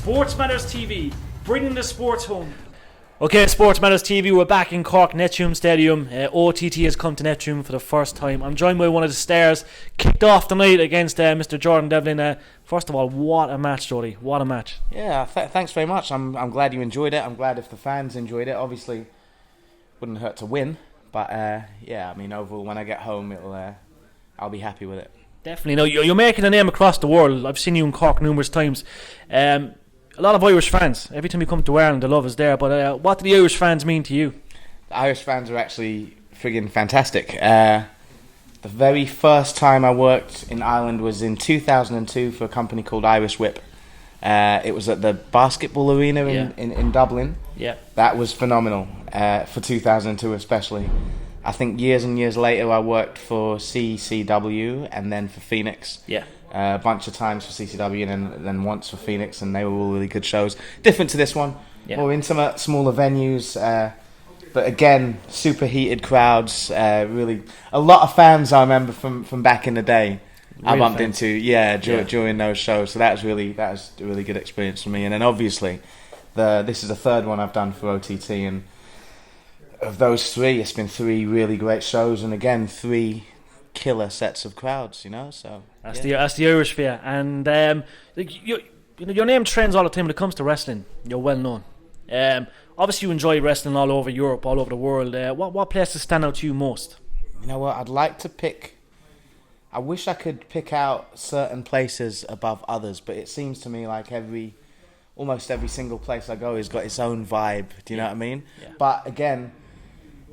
SportsMatters TV, bringing the sports home. Okay, SportsMatters TV, we're back in Cork, Neptune Stadium. OTT has come to Neptune for the first time. I'm joined by one of the stars. Kicked off tonight against Mr. Jordan Devlin. First of all, what a match, Jody. What a match. Yeah, thanks very much. I'm glad you enjoyed it. I'm glad if the fans enjoyed it. Obviously, wouldn't hurt to win. But yeah, I mean, overall, when I get home, I'll be happy with it. Definitely. No, you're making a name across the world. I've seen you in Cork numerous times. A lot of Irish fans. Every time you come to Ireland, the love is there. But what do the Irish fans mean to you? The Irish fans are actually friggin' fantastic. The very first time I worked in Ireland was in 2002 for a company called Irish Whip. It was at the basketball arena in Dublin. Yeah. That was phenomenal for 2002 especially. I think years and years later I worked for CCW and then for Phoenix. Yeah. A bunch of times for CCW and then once for Phoenix, and they were all really good shows. Different to this one, more intimate, smaller venues, but again, super heated crowds. Really, a lot of fans I remember from back in the day. Real I bumped fans. Into during those shows. So that was a really good experience for me. And then obviously, this is the third one I've done for OTT, and of those three, it's been three really great shows, and again, three killer sets of crowds, so that's the Irish for you. And your name trends all the time when it comes to wrestling. You're well known. Obviously you enjoy wrestling all over Europe, all over the world. What places stand out to you most? You know what, I'd like to pick, I wish I could pick out certain places above others, but it seems to me like almost every single place I go has got its own vibe. Do you know what I mean? Yeah. But again,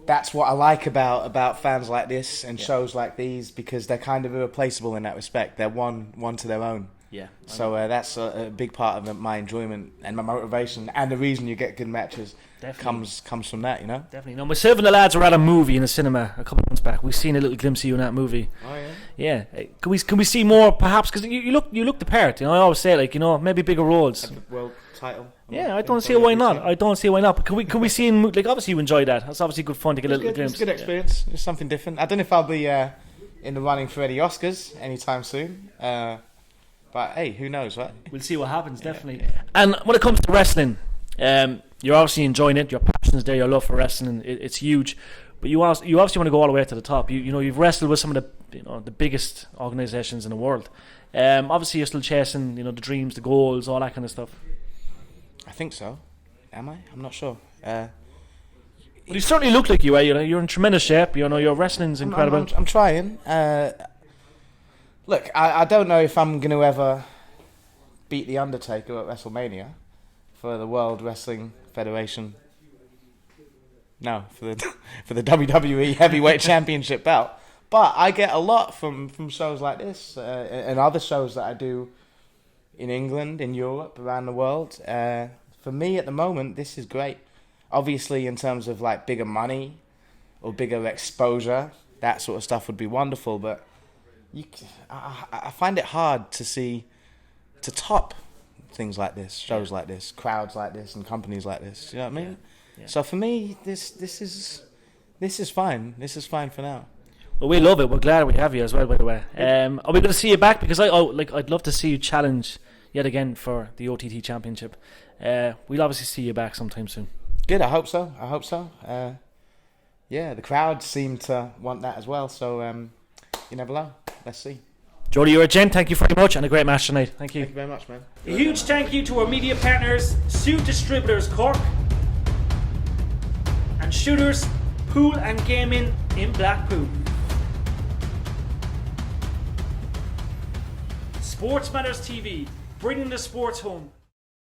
that's what I like about fans like this and shows like these, because they're kind of irreplaceable in that respect. They're one to their own. Yeah. So that's a big part of my enjoyment and my motivation, and the reason you get good matches comes from that, Definitely. No, myself and the lads were at a movie in the cinema a couple of months back. We've seen a little glimpse of you in that movie. Oh yeah. Yeah. Can we see more, perhaps? Because you look the part. I always say maybe bigger roles. World title. Yeah, I don't see why not. But can we see him? Like, obviously you enjoy that. It's obviously good fun to get a little glimpse. It's a good experience. It's something different. I don't know if I'll be in the running for any Oscars anytime soon. But hey, who knows, right? We'll see what happens, definitely. Yeah. And when it comes to wrestling, you're obviously enjoying it. Your passion's there. Your love for wrestling, it's huge. But you obviously want to go all the way to the top. You've wrestled with some of the biggest organizations in the world. Obviously you're still chasing the dreams, the goals, all that kind of stuff. I think so. Am I? I'm not sure. Well, you certainly look like you are. You're in tremendous shape. Your wrestling's incredible. I'm trying. Look, I don't know if I'm going to ever beat The Undertaker at WrestleMania for the World Wrestling Federation. No, for the WWE Heavyweight Championship belt. But I get a lot from shows like this and other shows that I do in England, in Europe, around the world. For me, at the moment, this is great. Obviously, in terms of like bigger money or bigger exposure, that sort of stuff would be wonderful. But I find it hard to top things like this, shows like this, crowds like this, and companies like this. Do you know what I mean? Yeah. So for me, this is fine. This is fine for now. Well, we love it. We're glad we have you as well, by the way. Are we going to see you back? Because I'd love to see you challenge yet again for the OTT Championship. We'll obviously see you back sometime soon. Good. I hope so. Yeah, the crowd seem to want that as well. So you never know. Let's see. Jody, you're a gent. Thank you very much, and a great match tonight. Thank you. Thank you very much, man. A huge thank you to our media partners, Suit Distributors Cork, and Shooters Pool and Gaming in Blackpool. SportsMatters TV, bringing the sports home.